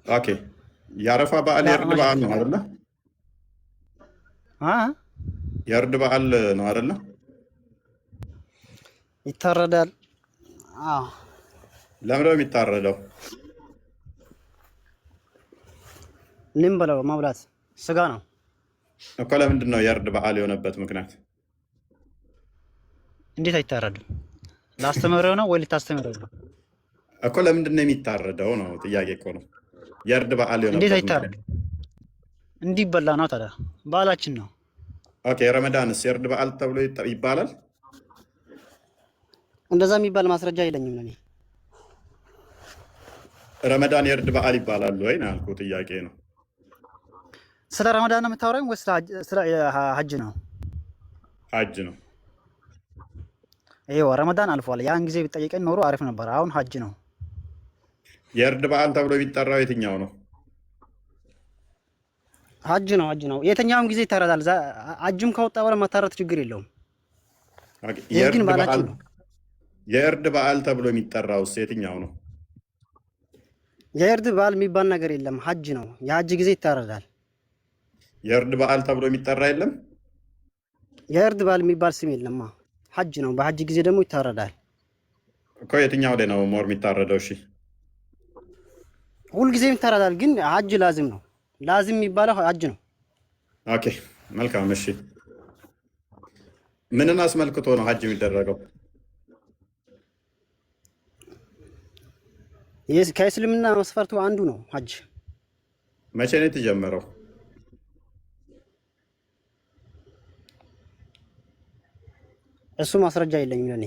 ኦኬ የአረፋ በዓል لا የእርድ ماشي በዓል ነው አይደለ? ها የእርድ በዓል ነው አይደለ? يتردد ለምን ነው የሚታረደው? ምን በለው መብላት ስጋ ነው እኮ ለምንድን ነው የእርድ በዓል የሆነበት ምክንያት? እንዴት አይታረድም ላስተምረው ነው ወይ ልታስተምረው ነው እኮ ለምንድን ነው የሚታረደው ነው ጥያቄ እኮ ነው። የእርድ በዓል እንዴት የሆነበት ምክንያት አይታረድም እንዲበላ ነው ታዲያ ባህላችን ነው ኦኬ ረመዳንስ የእርድ በዓል ተብሎ ይባላል? እንደዛ የሚባል ማስረጃ የለኝም ለኔ ረመዳን የእርድ በዓል ይባላል ወይ ነው ያልኩህ ጥያቄ ነው። ስለ ረመዳን ነው የምታወራኝ ወይስ ስለ ሀጅ ነው? ሀጅ ነው። ይሄው ረመዳን አልፏል። ያን ጊዜ ቢጠይቀኝ ኖሮ አሪፍ ነበር። አሁን ሀጅ ነው። የእርድ በዓል ተብሎ የሚጠራው የትኛው ነው? ሀጅ ነው። ሀጅ ነው። የትኛውም ጊዜ ይታረዳል። ሀጅም ከወጣ በኋላ መታረድ ችግር የለውም። ይህ ግን ባላችሁ ነው። የእርድ በዓል ተብሎ የሚጠራው የትኛው ነው? የእርድ በዓል የሚባል ነገር የለም። ሀጅ ነው። የሀጅ ጊዜ ይታረዳል። የእርድ በዓል ተብሎ የሚጠራ የለም። የእርድ በዓል የሚባል ስም የለማ። ሀጅ ነው። በሀጅ ጊዜ ደግሞ ይታረዳል እኮ። የትኛው ላይ ነው ሞር የሚታረደው? እሺ ሁልጊዜም ይታረዳል፣ ግን ሀጅ ላዝም ነው። ላዝም የሚባለው ሀጅ ነው። ኦኬ መልካም። እሺ ምንን አስመልክቶ ነው ሀጅ የሚደረገው? ከእስልምና መስፈርቱ አንዱ ነው ሀጅ። መቼ ነው የተጀመረው? እሱ ማስረጃ የለኝም ለኔ።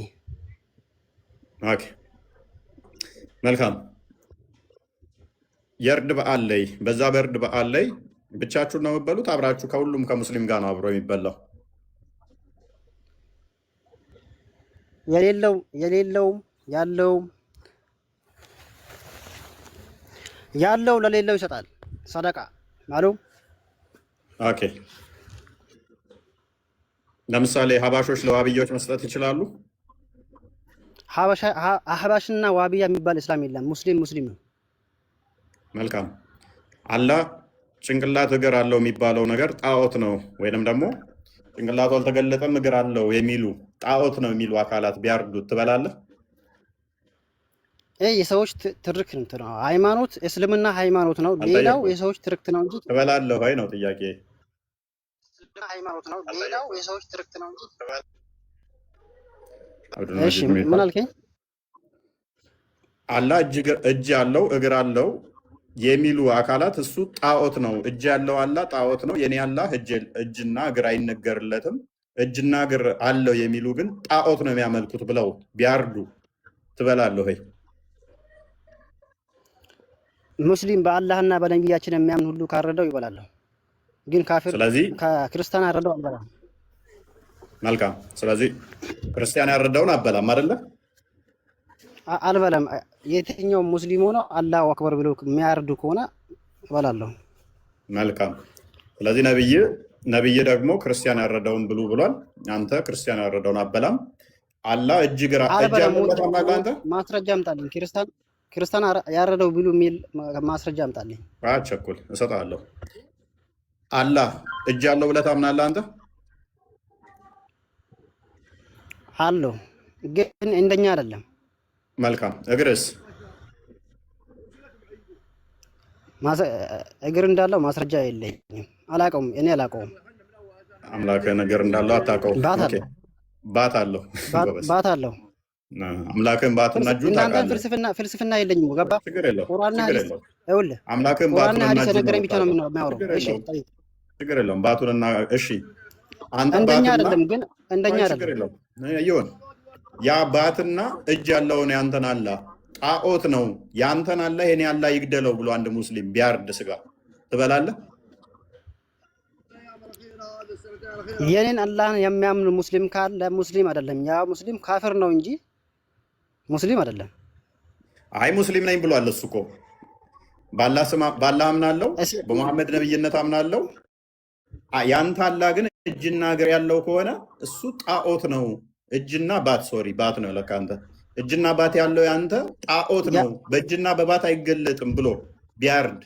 ኦኬ መልካም። የእርድ በዓል ላይ በዛ በእርድ በዓል ላይ ብቻችሁን ነው የምትበሉት? አብራችሁ ከሁሉም ከሙስሊም ጋር ነው አብሮ የሚበላው? ያለው ለሌለው ይሰጣል። ሰደቃ አሉ። ኦኬ ለምሳሌ ሀባሾች ለዋብያዎች መስጠት ይችላሉ? አህባሽና ዋብያ የሚባል እስላም የለም። ሙስሊም ነው። መልካም። አላህ ጭንቅላት እግር አለው የሚባለው ነገር ጣዖት ነው ወይንም ደግሞ ጭንቅላቱ አልተገለጠም እግር አለው የሚሉ ጣዖት ነው የሚሉ አካላት ቢያርዱት ትበላለህ? የሰዎች ትርክት ነው። ሃይማኖት እስልምና ሃይማኖት ነው። ሌላው የሰዎች ትርክት ነው እንጂ ትበላለህ ወይ ነው ጥያቄ። ሃይማኖት ነው። ሌላው የሰዎች ትርክት ነው እንጂ። እሺ ምን አልከኝ? አላህ እጅ አለው እግር አለው የሚሉ አካላት እሱ ጣዖት ነው። እጅ ያለው አላህ ጣዖት ነው። የኔ አላህ እጅና እግር አይነገርለትም። እጅና እግር አለው የሚሉ ግን ጣዖት ነው የሚያመልኩት ብለው ቢያርዱ ትበላለህ ወይ? ሙስሊም በአላህና በነቢያችን የሚያምን ሁሉ ካረደው ይበላለሁ። ግን ካፊር ከክርስቲያን ያረደው አልበላም። መልካም። ስለዚህ ክርስቲያን ያረደውን አበላም አይደለ? አልበላም። የትኛው ሙስሊም ሆኖ አላሁ አክበር ብሎ የሚያርዱ ከሆነ እበላለሁ። መልካም። ስለዚህ ነብይ ደግሞ ክርስቲያን ያረደውን ብሉ ብሏል። አንተ ክርስቲያን ያረደውን አበላም። አላህ እጅ ግራ እጅ ያለበት አምላክ አንተ ማስረጃ አምጣልኝ። ክርስቲያን ያረደው ብሉ የሚል ማስረጃ አምጣልኝ። አትቸኩል፣ እሰጥሃለሁ። አላህ እጅ ያለው ብለህ ታምናለህ አንተ? አለው፣ ግን እንደኛ አይደለም። መልካም። እግርስ? እግር እንዳለው ማስረጃ የለኝም። አላውቀውም፣ እኔ አላውቀውም። አምላክህን እግር እንዳለው አታውቀውም? ባት አለው። ባት አለው። አምላክህን ባትና እጁን ታውቃለህ? ፍልስፍና የለኝም። ገባ? ችግር የለውም። አምላክህን ባትና እጁን ነገረኝ ብቻ ነው የሚያወራው። ችግር የለውም። ባቱንና እሺ፣ አንተ እንደኛ አይደለም፣ ግን እንደኛ ችግር የለውም። ይሁን። ያ ባትና እጅ ያለውን ያንተን አላህ ጣዖት ነው ያንተን አላህ የኔ አላህ ይግደለው ብሎ አንድ ሙስሊም ቢያርድ ስጋ ትበላለህ? የኔን አላህን የሚያምን ሙስሊም ካለ ሙስሊም አይደለም። ያ ሙስሊም ካፍር ነው እንጂ ሙስሊም አይደለም። አይ ሙስሊም ነኝ ብሏል እሱ እኮ። ባላህ አምናለሁ፣ በመሐመድ ነብይነት አምናለሁ። ያንተ አላህ ግን እጅና እግር ያለው ከሆነ እሱ ጣዖት ነው። እጅና ባት ባት ነው ለካ አንተ እጅና ባት ያለው ያንተ ጣዖት ነው፣ በእጅና በባት አይገለጥም ብሎ ቢያርድ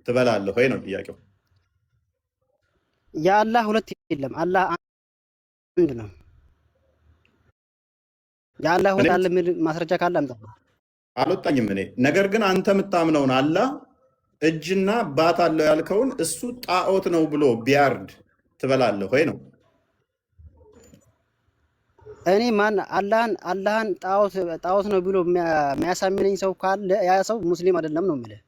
ትበላለህ ወይ ነው ጥያቄው። የአላህ ሁለት የለም፣ አላህ አንድ ነው። የአላህ ሁለት አለ የሚል ማስረጃ ካለ አምጣ። አልወጣኝም እኔ። ነገር ግን አንተ የምታምነውን አላህ እጅና ባት አለው ያልከውን እሱ ጣዖት ነው ብሎ ቢያርድ ትበላለህ ወይ ነው። እኔ ማን አላህን ጣዖት ነው ብሎ የሚያሳምነኝ ሰው ካለ ያ ሰው ሙስሊም አይደለም ነው የሚልህ።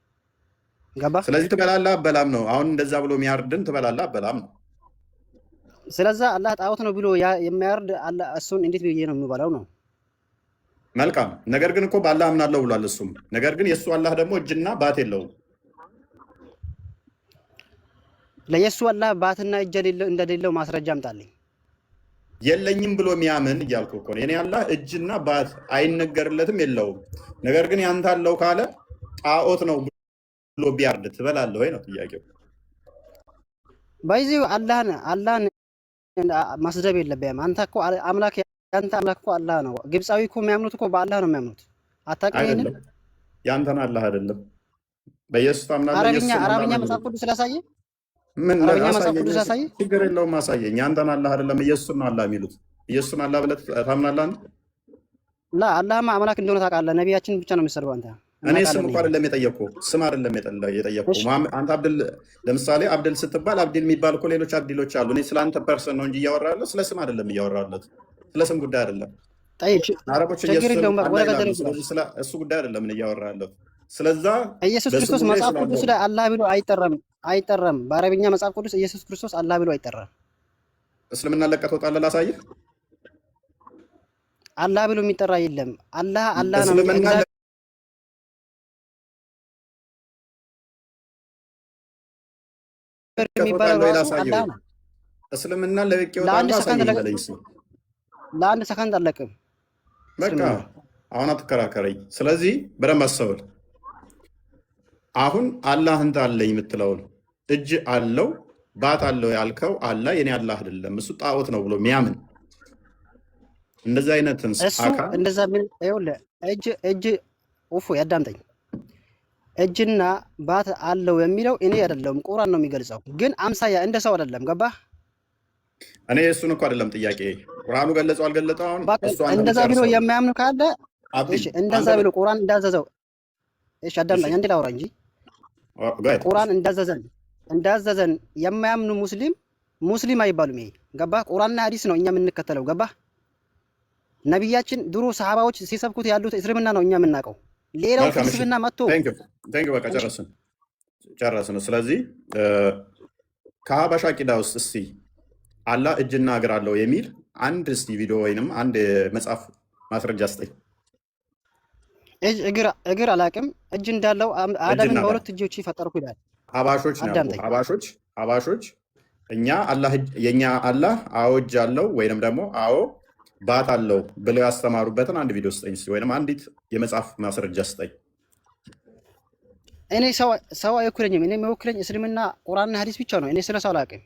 ገባ? ስለዚህ ትበላለህ አበላም ነው። አሁን እንደዛ ብሎ የሚያርድን ትበላለህ አበላም ነው። ስለዛ አላህ ጣዖት ነው ብሎ የሚያርድ እሱን እንዴት ብዬ ነው የሚበላው ነው። መልካም። ነገር ግን እኮ በአላህ አምናለሁ ብሏል እሱም። ነገር ግን የእሱ አላህ ደግሞ እጅና ባት የለውም። ለየሱ አላህ ባትና እጅ እንደሌለው ማስረጃ አምጣልኝ። የለኝም ብሎ የሚያምን እያልኩ እኮ ነው። የኔ አላህ እጅና ባት አይነገርለትም የለውም። ነገር ግን ያንተ አለው ካለ ጣዖት ነው ብሎ ቢያርድ ትበላለህ ወይ ነው ጥያቄው። በዚህ አላህን ማስደብ የለብህም። አንተ እኮ አምላክ ያንተ አምላክ እኮ አላህ ነው። ግብፃዊ እኮ የሚያምኑት እኮ በአላህ ነው የሚያምኑት። አታውቅም? ይሄንን ያንተን አላህ አይደለም በኢየሱስ ታምናለህ። አረብኛ መጽሐፍ ቅዱስ ስላሳየ ምን ችግር የለውም ማሳየኝ። ያንተን አላህ አይደለም ኢየሱስን ነው አላህ የሚሉት። ኢየሱስን አላህ ብለህ ታምናለህ አንተ? አላህማ አምላክ እንደሆነ ታውቃለህ። ነቢያችን ብቻ ነው የሚሰድበው አንተ። እኔ ስም እኮ አይደለም የጠየቅኩህ፣ ስም አይደለም የጠየቅኩህ። አንተ አብድል፣ ለምሳሌ አብድል ስትባል አብድል የሚባል እኮ ሌሎች አብድሎች አሉ። እኔ ስለ አንተ ፐርሰን ነው እንጂ እያወራለሁ ስለ ስም አይደለም እያወራለት፣ ስለ ስም ጉዳይ አይደለም። አረቦች እሱ ጉዳይ አይደለም ምን እያወራለሁ። ስለዛ ኢየሱስ ክርስቶስ መጽሐፍ ቅዱስ ላይ አላህ ብሎ አይጠራም። በአረብኛ መጽሐፍ ቅዱስ ኢየሱስ ክርስቶስ አላህ ብሎ አይጠራም። እስልምና ለቀህ ትወጣለህ ላሳየህ። አላህ ብሎ የሚጠራ የለም። አላህ ነው እስልምና ለቅቄ እወጣለሁ አሳየኝ። ለአንድ ሰከንድ አለቅም። በቃ አሁን አትከራከረኝ። ስለዚህ በደንብ አስተውል። አሁን አላህ እንትን አለኝ የምትለውን እጅ አለው ባት አለው ያልከው አላህ የኔ አላህ አይደለም እሱ ጣዖት ነው ብሎ የሚያምን እንደዚህ አይነትን አካል እንደዛ ምን ይኸውልህ፣ እጅ ያዳምጠኝ። እጅና ባት አለው የሚለው እኔ አይደለም ቁርአን ነው የሚገልጸው። ግን አምሳያ እንደ ሰው አይደለም። ገባህ? እኔ እሱን እኮ አይደለም ጥያቄ። ቁርአኑ ገለጸው አልገለጸው? አሁን እንደዛ ብሎ የሚያምኑ ካለ እሺ፣ እንደዛ ብሎ ቁርአን እንዳዘዘው እሺ፣ አዳምጠኝ አንዴ ላውራ እንጂ ቁርአን እንዳዘዘን የማያምኑ ሙስሊም አይባሉም። ይሄ ገባህ? ቁርአንና ሐዲስ ነው እኛ የምንከተለው። ገባህ? ነቢያችን ድሮ ሰሃባዎች ሲሰብኩት ያሉት እስልምና ነው እኛ የምናውቀው። ሌላው ፍልስፍና መጥቶ በቃ ጨረስን። ስለዚህ ከሀበሻ ቂዳ ውስጥ እስቲ አላህ እጅና እግር አለው የሚል አንድ እስቲ ቪዲዮ ወይንም አንድ መጽሐፍ ማስረጃ ስጠኝ። እግር አላውቅም። እጅ እንዳለው አዳምን በሁለት እጆች ፈጠርኩ ይላል። ሀባሾች እኛ የእኛ አላህ አዎ እጅ አለው ወይንም ደግሞ አዎ ባት አለው ብለው ያስተማሩበትን አንድ ቪዲዮ ስጠኝ ወይም አንዲት የመጽሐፍ ማስረጃ ስጠኝ። እኔ ሰው አይወክለኝም። እኔ የሚወክለኝ እስልምና ቁርአንና ሐዲስ ብቻ ነው። እኔ ስለ ሰው አላውቅም።